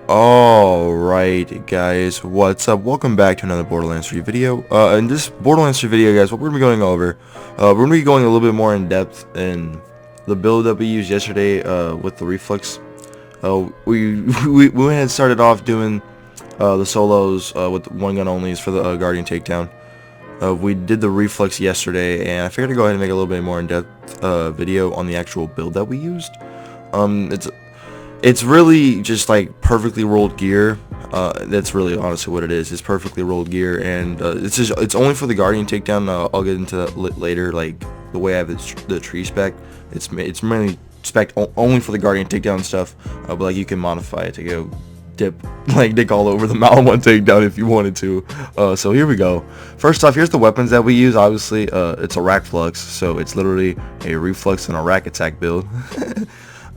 Alright guys, what's up? Welcome back to another Borderlands 3 video. In this Borderlands 3 video guys, what we're going to be going over, we're going to be going a little bit more in depth in the build that we used yesterday with the Reflux. We went and started off doing the solos with one gun onlys for the Guardian takedown. We did the Reflux yesterday, and I figured to go ahead and make a little bit more in-depth video on the actual build that we used. It's really just like perfectly rolled gear. That's really honestly what it is. It's perfectly rolled gear, and it's only for the Guardian takedown. I'll get into that later. Like the way I have the tree spec, it's mainly spec only for the Guardian takedown stuff. But like you can modify it to go dick all over the Malamon takedown if you wanted to. So here we go. First off, here's the weapons that we use. Obviously, it's a Rakk Flux, so it's literally a Reflux and a Rakk attack build.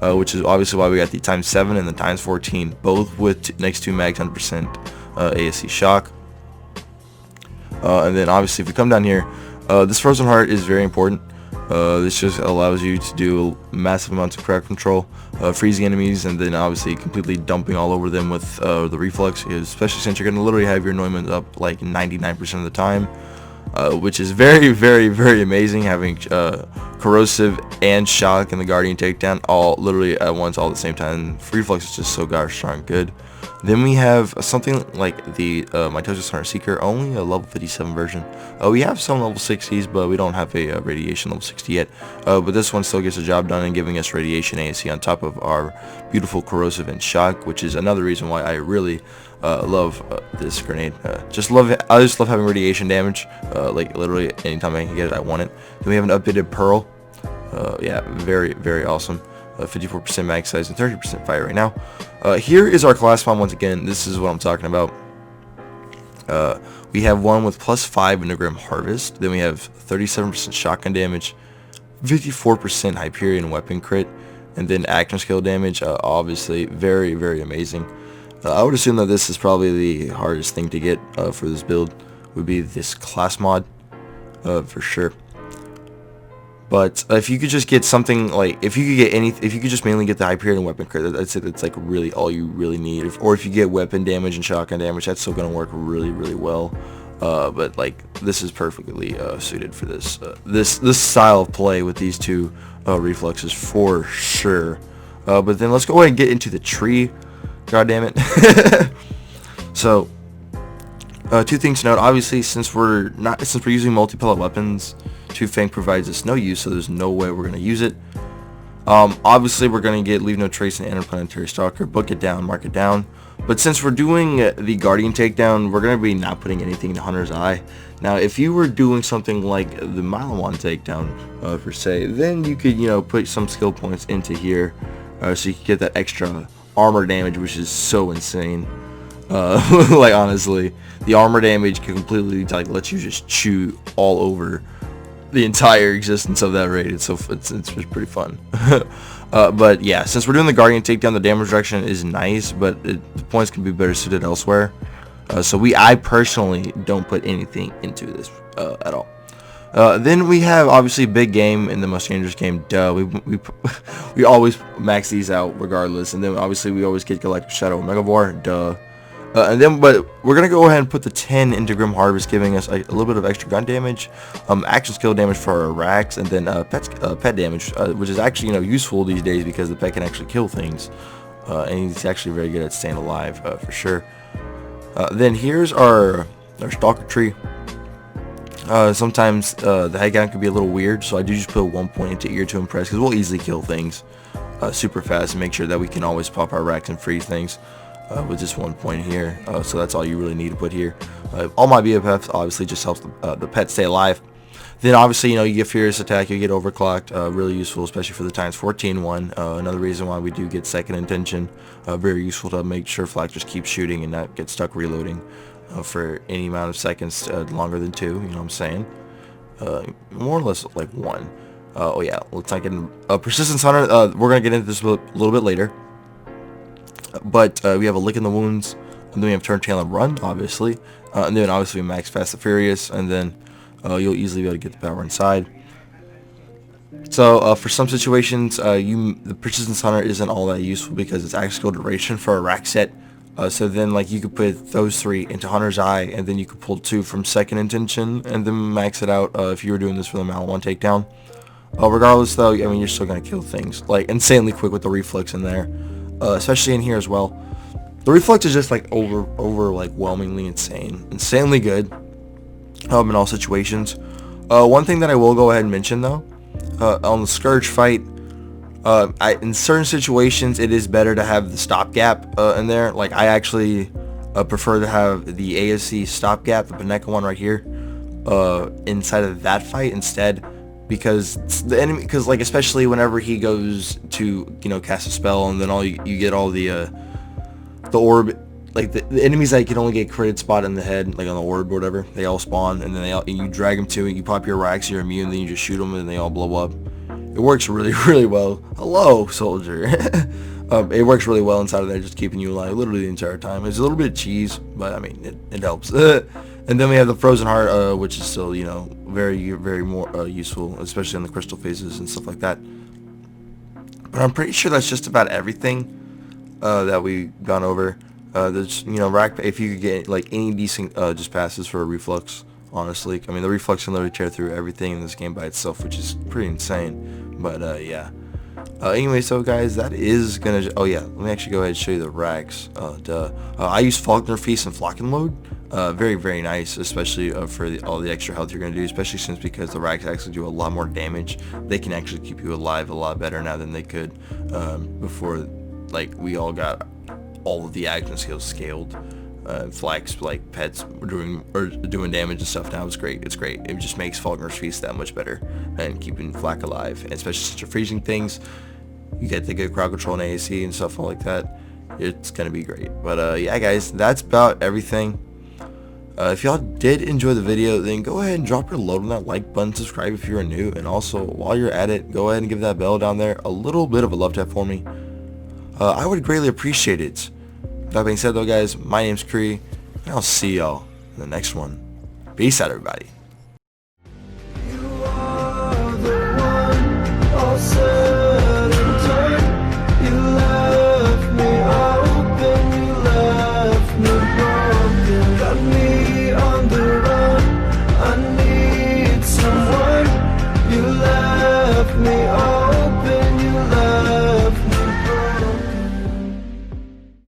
Which is obviously why we got the ×7 and the ×14, both with next to max 100% ASC shock. And then obviously if we come down here, this frozen heart is very important. This just allows you to do massive amounts of crowd control, freezing enemies, and then obviously completely dumping all over them with the Reflux, especially since you're going to literally have your anointment up like 99% of the time. Which is very amazing, having corrosive and shock and the Guardian takedown all literally at once, all at the same time. Reflux is just so gosh darn good. Then we have something like the Mitosis Hunter Seeker, only a level 57 version. We have some level 60s, but we don't have a radiation level 60 yet. But this one still gets the job done and giving us radiation ASC on top of our beautiful corrosive and shock, which is another reason why I really love this grenade. Just love it. I just love having radiation damage. Like literally anytime I can get it, I want it. Then we have an updated Pearl. Yeah, very awesome. 54% mag size and 30% fire right now. Here is our class bomb once again. This is what I'm talking about. We have one with +5 Enneagram Harvest. Then we have 37% shotgun damage, 54% Hyperion weapon crit, and then action skill damage. Obviously very amazing. I would assume that this is probably the hardest thing to get for this build, would be this class mod for sure. But if you could just get something like, if you could just mainly get the Hyperion weapon crit, I'd say that's like really all you really need. Or if you get weapon damage and shotgun damage, that's still gonna work really well. But like this is perfectly suited for this this style of play with these two reflexes for sure. But then let's go ahead and get into the tree. God damn it. So two things to note. Obviously, since we're using multi-pellet weapons, Two Fang provides us no use, so there's no way we're going to use it. Obviously, we're going to get Leave No Trace and Interplanetary Stalker, book it down, mark it down. But since we're doing the Guardian takedown, we're going to be not putting anything in Hunter's Eye. Now, if you were doing something like the Malamon takedown, per se, then you could, put some skill points into here, so you can get that extra armor damage, which is so insane. Like honestly, the armor damage can completely let you just chew all over the entire existence of that raid. It's pretty fun. But yeah, since we're doing the Guardian takedown, the damage reduction is nice, but the points can be better suited elsewhere. So I personally don't put anything into this at all. Then we have obviously big game in the most dangerous game. Duh, we always max these out regardless, and then obviously we always get Galactic Shadow Megavore. Duh. But we're gonna go ahead and put the 10 into Grim Harvest, giving us a little bit of extra gun damage, action skill damage for our racks, and then pet damage, which is actually useful these days because the pet can actually kill things, and he's actually very good at staying alive for sure. Then here's our Stalker tree. Sometimes the headcount could be a little weird, so I do just put 1 point into Ear to Impress, because we'll easily kill things super fast and make sure that we can always pop our racks and freeze things with just 1 point here. So that's all you really need to put here. All my BFFs obviously just helps the pet stay alive. Then obviously you get Furious Attack, you get Overclocked, really useful, especially for the ×14 one. Another reason why we do get Second Intention, very useful to make sure Flak just keeps shooting and not get stuck reloading for any amount of seconds longer than 2, you know what I'm saying? More or less like 1. Oh yeah, looks like in Persistence Hunter, we're going to get into this a little bit later. But we have a Lick in the Wounds, and then we have Turn Tail and Run, obviously. And then obviously we max Fast and Furious, and then you'll easily be able to get the power inside. So for some situations, the Persistence Hunter isn't all that useful because it's actual duration for a rack set So then like you could put those 3 into Hunter's Eye, and then you could pull 2 from Second Intention, and then max it out if you were doing this for the Mount 1 takedown. Regardless though, I mean, you're still gonna kill things like insanely quick with the Reflux in there, especially in here as well. The Reflux is just like like overwhelmingly insanely good in all situations. One thing that I will go ahead and mention though, on the Scourge fight, in certain situations it is better to have the stopgap in there. Like I actually prefer to have the ASC stopgap, the Paneka one right here, inside of that fight instead, because the enemy, like especially whenever he goes to, you know, cast a spell, and then you get all the orb, like the enemies that can only get critted spot in the head, like on the orb or whatever, they all spawn, and then you drag them to it, you pop your Rakks, you're immune, then you just shoot them and they all blow up. It works really well. Hello, soldier. It works really well inside of there, just keeping you alive literally the entire time. It's a little bit of cheese, but I mean, it helps. And then we have the Frozen Heart, which is still, you know, very more useful, especially on the crystal phases and stuff like that. But I'm pretty sure that's just about everything that we gone over. There's, you know, if you could get like any decent just passes for a Reflux, honestly. I mean, the Reflux can literally tear through everything in this game by itself, which is pretty insane. But yeah. Anyway, so guys, that is gonna. Oh yeah, let me actually go ahead and show you the Rakks. I use Faulkner Feast and Flock and Load. Very nice, especially for all the extra health you're gonna do. Especially since because the Rakks actually do a lot more damage, they can actually keep you alive a lot better now than they could before. Like we all got all of the action skills scaled. Flak's like pets were doing damage and stuff now. It's great. It just makes Faulkner's Feast that much better and keeping Flak alive, and especially since you're freezing things, you get the good crowd control and AAC and stuff like that. It's gonna be great. But yeah guys, that's about everything. If y'all did enjoy the video, then go ahead and drop your load on that like button, subscribe if you're new, and also while you're at it, go ahead and give that bell down there a little bit of a love tap for me. I would greatly appreciate it. That being said though guys, my name's Kree, and I'll see y'all in the next one. Peace out everybody.